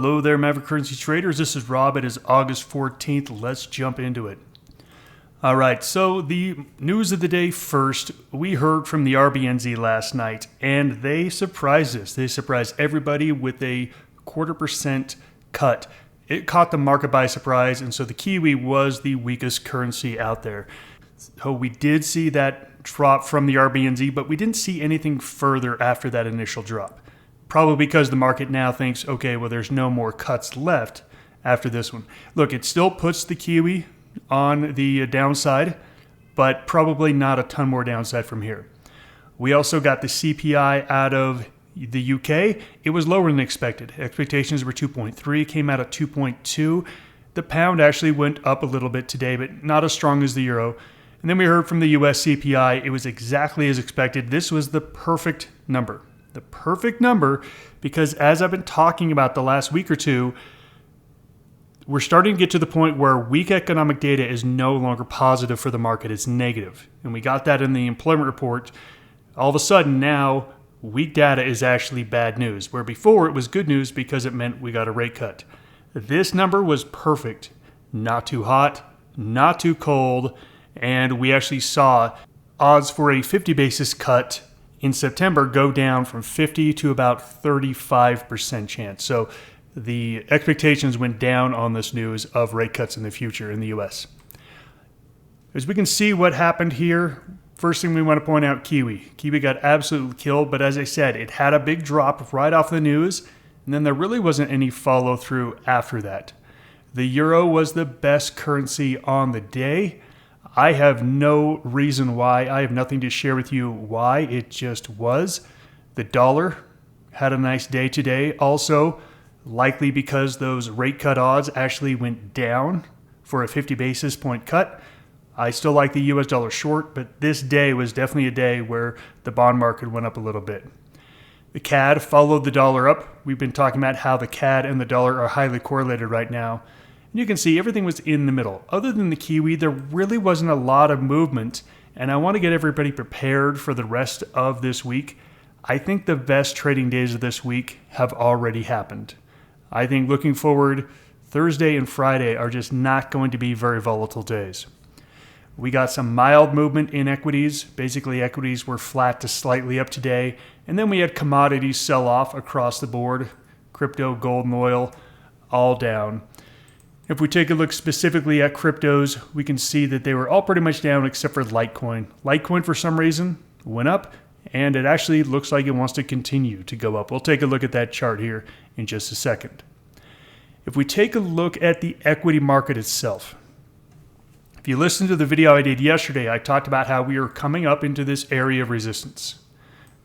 Hello there, Maverick Currency traders. This is Rob. It is August 14th. Let's jump into it. All right, so the news of the day first. We heard from the RBNZ last night, and they surprised us. They surprised everybody with a 0.25% cut. It caught the market by surprise, and so the Kiwi was the weakest currency out there. So we did see that drop from the RBNZ, but we didn't see anything further after that initial drop. Probably because the market now thinks, okay, well, there's no more cuts left after this one. Look, it still puts the Kiwi on the downside, but probably not a ton more downside from here. We also got the CPI out of the UK. It was lower than expected. Expectations were 2.3, came out at 2.2. The pound actually went up a little bit today, but not as strong as the euro. And then we heard from the US CPI. It was exactly as expected. This was the perfect number. The perfect number, because as I've been talking about the last week or two, we're starting to get to the point where weak economic data is no longer positive for the market. It's negative. And we got that in the employment report. All of a sudden now, weak data is actually bad news, where before it was good news because it meant we got a rate cut. This number was perfect. Not too hot, not too cold, and we actually saw odds for a 50 basis cut in September go down from 50 to about 35% chance. So the expectations went down on this news of rate cuts in the future in the US. As we can see what happened here, first thing we want to point out, Kiwi. Kiwi got absolutely killed, but as I said, it had a big drop right off the news, and then there really wasn't any follow through after that. The euro was the best currency on the day. I have no reason why. I have nothing to share with you why. It just was. The dollar had a nice day today. Also, likely because those rate cut odds actually went down for a 50 basis point cut. I still like the US dollar short, but this day was definitely a day where the bond market went up a little bit. The CAD followed the dollar up. We've been talking about how the CAD and the dollar are highly correlated right now. And you can see everything was in the middle. Other than the Kiwi, there really wasn't a lot of movement, and I want to get everybody prepared for the rest of this week. I think the best trading days of this week have already happened. I think looking forward, Thursday and Friday are just not going to be very volatile days. We got some mild movement in equities. Basically, equities were flat to slightly up today. And then we had commodities sell off across the board. Crypto, gold, and oil, all down. If we take a look specifically at cryptos, we can see that they were all pretty much down except for Litecoin. Litecoin, for some reason, went up, and it actually looks like it wants to continue to go up. We'll take a look at that chart here in just a second. If we take a look at the equity market itself, if you listen to the video I did yesterday, I talked about how we are coming up into this area of resistance.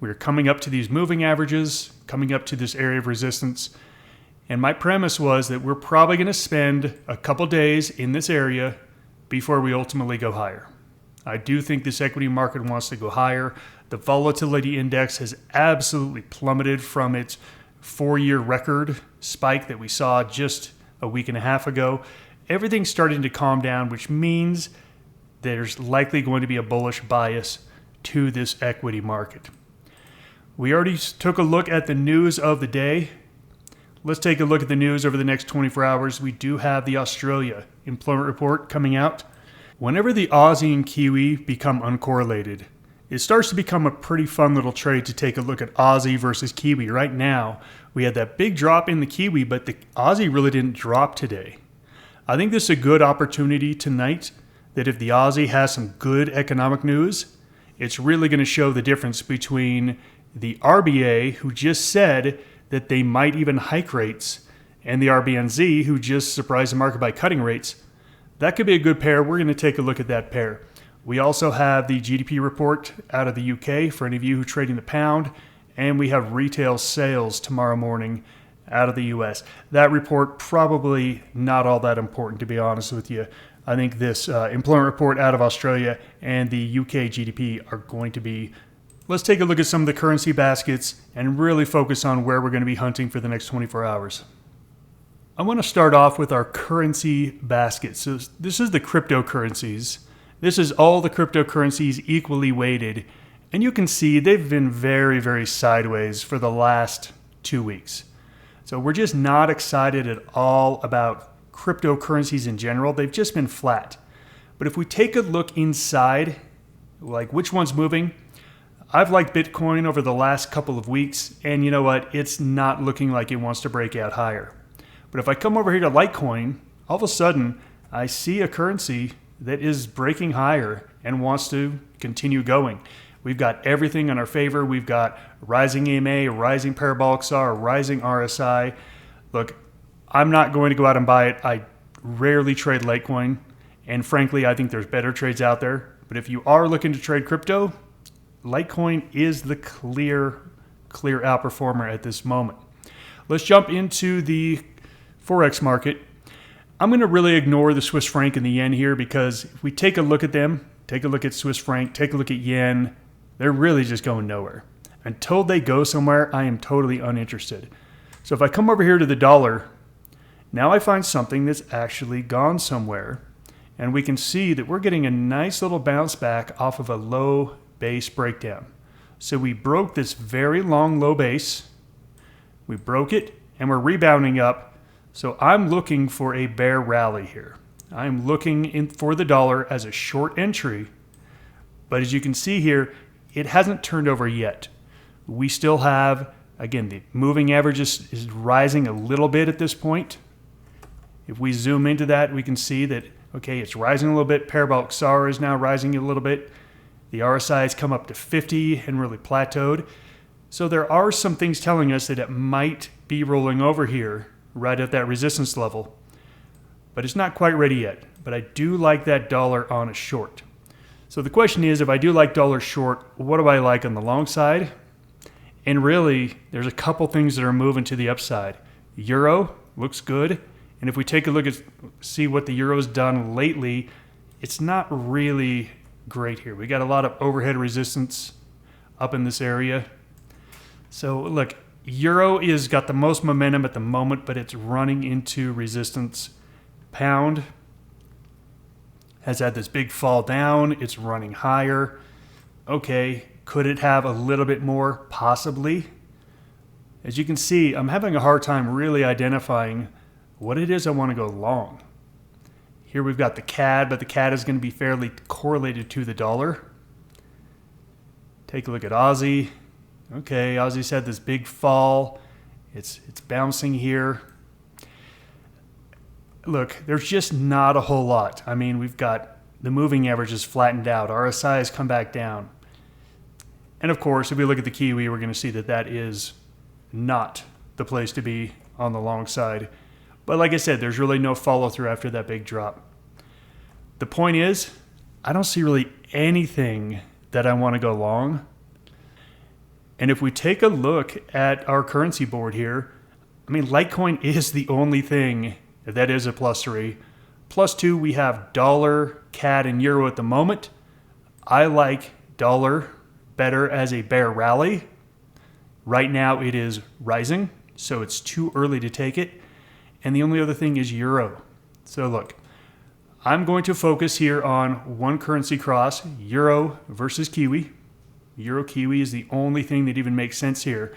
We are coming up to these moving averages, coming up to this area of resistance. And my premise was that we're probably going to spend a couple days in this area before we ultimately go higher. I do think this equity market wants to go higher. The volatility index has absolutely plummeted from its 4-year record spike that we saw just a week and a half ago. Everything's starting to calm down, which means there's likely going to be a bullish bias to this equity market. We already took a look at the news of the day. Let's take a look at the news over the next 24 hours. We do have the Australia employment report coming out. Whenever the Aussie and Kiwi become uncorrelated, it starts to become a pretty fun little trade to take a look at Aussie versus Kiwi. Right now, we had that big drop in the Kiwi, but the Aussie really didn't drop today. I think this is a good opportunity tonight that if the Aussie has some good economic news, it's really going to show the difference between the RBA, who just said that they might even hike rates, and the RBNZ, who just surprised the market by cutting rates. That could be a good pair. We're going to take a look at that pair. We also have the GDP report out of the UK for any of you who are trading the pound, and we have retail sales tomorrow morning out of the US. That report probably not all that important, to be honest with you. I think this employment report out of Australia and the UK GDP are going to be. Let's take a look at some of the currency baskets and really focus on where we're going to be hunting for the next 24 hours. I want to start off with our currency basket. So this is the cryptocurrencies. This is all the cryptocurrencies equally weighted. And you can see they've been very, very sideways for the last 2 weeks. So we're just not excited at all about cryptocurrencies in general. They've just been flat. But if we take a look inside, like which one's moving, I've liked Bitcoin over the last couple of weeks, and you know what? It's not looking like it wants to break out higher. But if I come over here to Litecoin, all of a sudden I see a currency that is breaking higher and wants to continue going. We've got everything in our favor. We've got rising EMA, rising parabolic SAR, rising RSI. Look, I'm not going to go out and buy it. I rarely trade Litecoin, and frankly, I think there's better trades out there. But if you are looking to trade crypto, Litecoin is the clear outperformer at this moment. Let's jump into the Forex market. I'm going to really ignore the Swiss franc and the yen here, because if we take a look at them, take a look at Swiss franc, take a look at yen, they're really just going nowhere. Until they go somewhere, I am totally uninterested. So if I come over here to the dollar, now I find something that's actually gone somewhere. And we can see that we're getting a nice little bounce back off of a low base breakdown. So we broke this very long low base. We broke it and we're rebounding up. So I'm looking for a bear rally here. I'm looking for the dollar as a short entry. But as you can see here, it hasn't turned over yet. We still have, again, the moving average is rising a little bit at this point. If we zoom into that, we can see that, okay, it's rising a little bit. Parabolic SAR is now rising a little bit. The RSI has come up to 50 and really plateaued. So there are some things telling us that it might be rolling over here right at that resistance level. But it's not quite ready yet. But I do like that dollar on a short. So the question is, if I do like dollar short, what do I like on the long side? And really, there's a couple things that are moving to the upside. Euro looks good. And if we take a look at see what the euro's done lately, it's not really great here. We got a lot of overhead resistance up in this area. So look, euro is got the most momentum at the moment, but it's running into resistance. Pound has had this big fall down. It's running higher. Okay, could it have a little bit more? Possibly. As you can see, I'm having a hard time really identifying what it is I want to go long. Here we've got the CAD, but the CAD is going to be fairly correlated to the dollar. Take a look at Aussie. Okay, Aussie's had this big fall. It's bouncing here. Look, there's just not a whole lot. I mean, we've got the moving average is flattened out. RSI has come back down. And of course, if we look at the Kiwi, we're going to see that that is not the place to be on the long side. But like I said, there's really no follow through after that big drop. The point is, I don't see really anything that I want to go long. And if we take a look at our currency board here, I mean, Litecoin is the only thing that is a +3. +2, we have dollar, CAD, and euro at the moment. I like dollar better as a bear rally. Right now it is rising, so it's too early to take it. And the only other thing is euro. So look, I'm going to focus here on one currency cross, euro versus Kiwi. Euro Kiwi is the only thing that even makes sense here.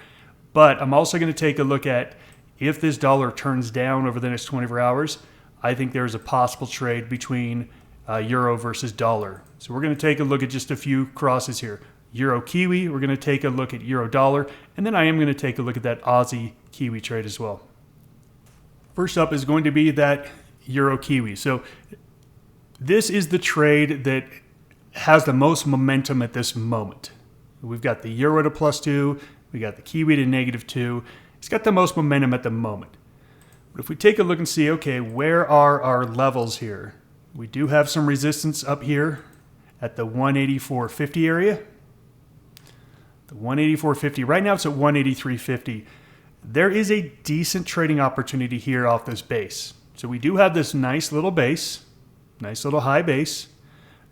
But I'm also going to take a look at if this dollar turns down over the next 24 hours, I think there's a possible trade between euro versus dollar. So we're going to take a look at just a few crosses here. Euro Kiwi, we're going to take a look at euro dollar, and then I am going to take a look at that Aussie Kiwi trade as well. First up is going to be that euro Kiwi. So this is the trade that has the most momentum at this moment. We've got the euro to +2, we got the Kiwi to -2. It's got the most momentum at the moment. But if we take a look and see, okay, where are our levels here? We do have some resistance up here at the 184.50 area. The 184.50, right now it's at 183.50. There is a decent trading opportunity here off this base. So we do have this nice little base, nice little high base,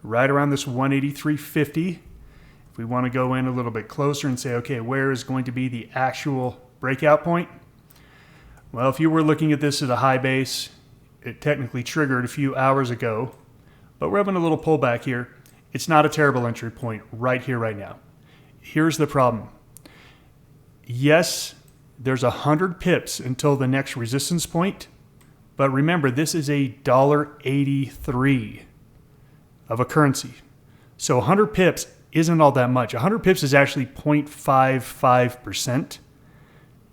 right around this 183.50. If we want to go in a little bit closer and say, okay, where is going to be the actual breakout point? Well, if you were looking at this at a high base, it technically triggered a few hours ago, but we're having a little pullback here. It's not a terrible entry point right here, right now. Here's the problem. Yes, There's 100 pips until the next resistance point. But remember, this is a $1.83 of a currency. So 100 pips isn't all that much. 100 pips is actually 0.55%.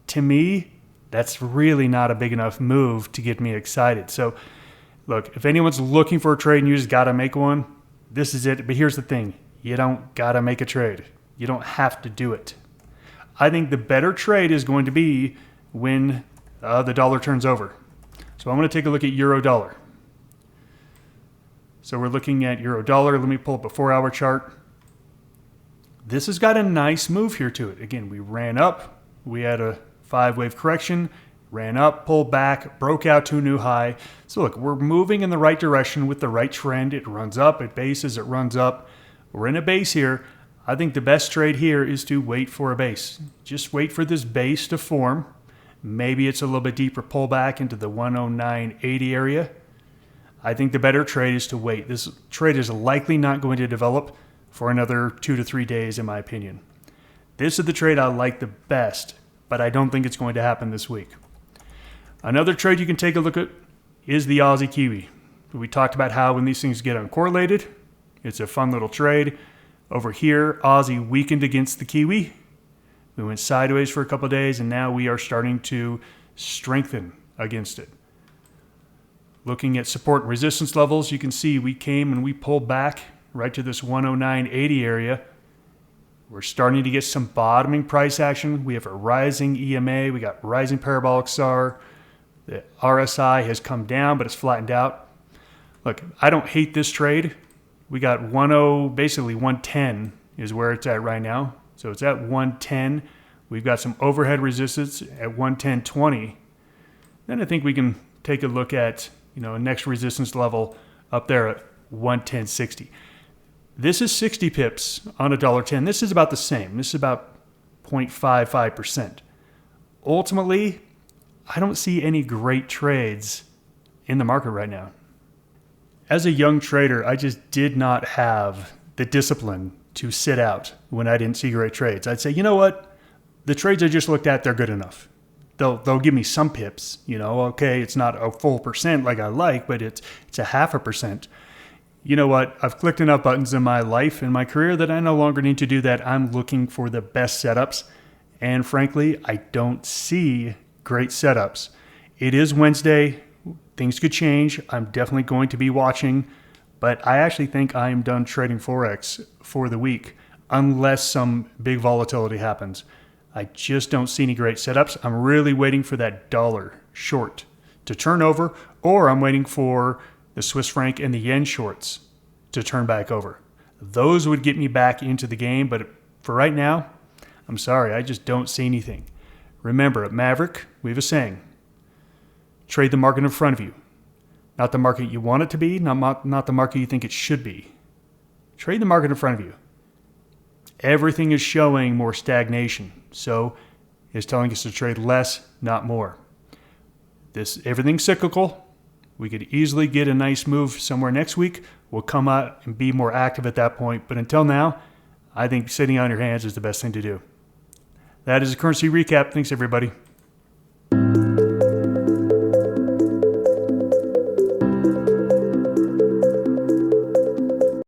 To me, that's really not a big enough move to get me excited. So look, if anyone's looking for a trade and you just got to make one, this is it. But here's the thing. You don't got to make a trade. You don't have to do it. I think the better trade is going to be when the dollar turns over. So I'm going to take a look at euro dollar. So we're looking at euro dollar. Let me pull up a 4-hour chart. This has got a nice move here to it. Again, we ran up. We had a 5-wave correction, ran up, pulled back, broke out to a new high. So look, we're moving in the right direction with the right trend. It runs up, it bases, it runs up. We're in a base here. I think the best trade here is to wait for a base. Just wait for this base to form. Maybe it's a little bit deeper pullback into the 109.80 area. I think the better trade is to wait. This trade is likely not going to develop for another 2 to 3 days, in my opinion. This is the trade I like the best, but I don't think it's going to happen this week. Another trade you can take a look at is the Aussie Kiwi. We talked about how when these things get uncorrelated, it's a fun little trade. Over here, Aussie weakened against the Kiwi. We went sideways for a couple of days, and now we are starting to strengthen against it. Looking at support and resistance levels, you can see we came and we pulled back right to this 109.80 area. We're starting to get some bottoming price action. We have a rising EMA. We got rising parabolic SAR. The RSI has come down, but it's flattened out. Look, I don't hate this trade. We got basically 110 is where it's at right now. So it's at 110. We've got some overhead resistance at 110.20. Then I think we can take a look at, next resistance level up there at 110.60. This is 60 pips on $1.10. This is about the same. This is about 0.55%. Ultimately, I don't see any great trades in the market right now. As a young trader, I just did not have the discipline to sit out when I didn't see great trades. I'd say, you know what? The trades I just looked at, they're good enough. They'll give me some pips. Okay, it's not a full percent like I like, but it's a 0.5%. You know what? I've clicked enough buttons in my life and my career that I no longer need to do that. I'm looking for the best setups. And frankly, I don't see great setups. It is Wednesday. Things could change. I'm definitely going to be watching. But I actually think I am done trading Forex for the week unless some big volatility happens. I just don't see any great setups. I'm really waiting for that dollar short to turn over, or I'm waiting for the Swiss franc and the yen shorts to turn back over. Those would get me back into the game, but for right now, I'm sorry, I just don't see anything. Remember, at Maverick, we have a saying: trade the market in front of you. Not the market you want it to be, not the market you think it should be. Trade the market in front of you. Everything is showing more stagnation, so it's telling us to trade less, not more. Everything's cyclical. We could easily get a nice move somewhere next week. We'll come out and be more active at that point. But until now, I think sitting on your hands is the best thing to do. That is a currency recap. Thanks, everybody.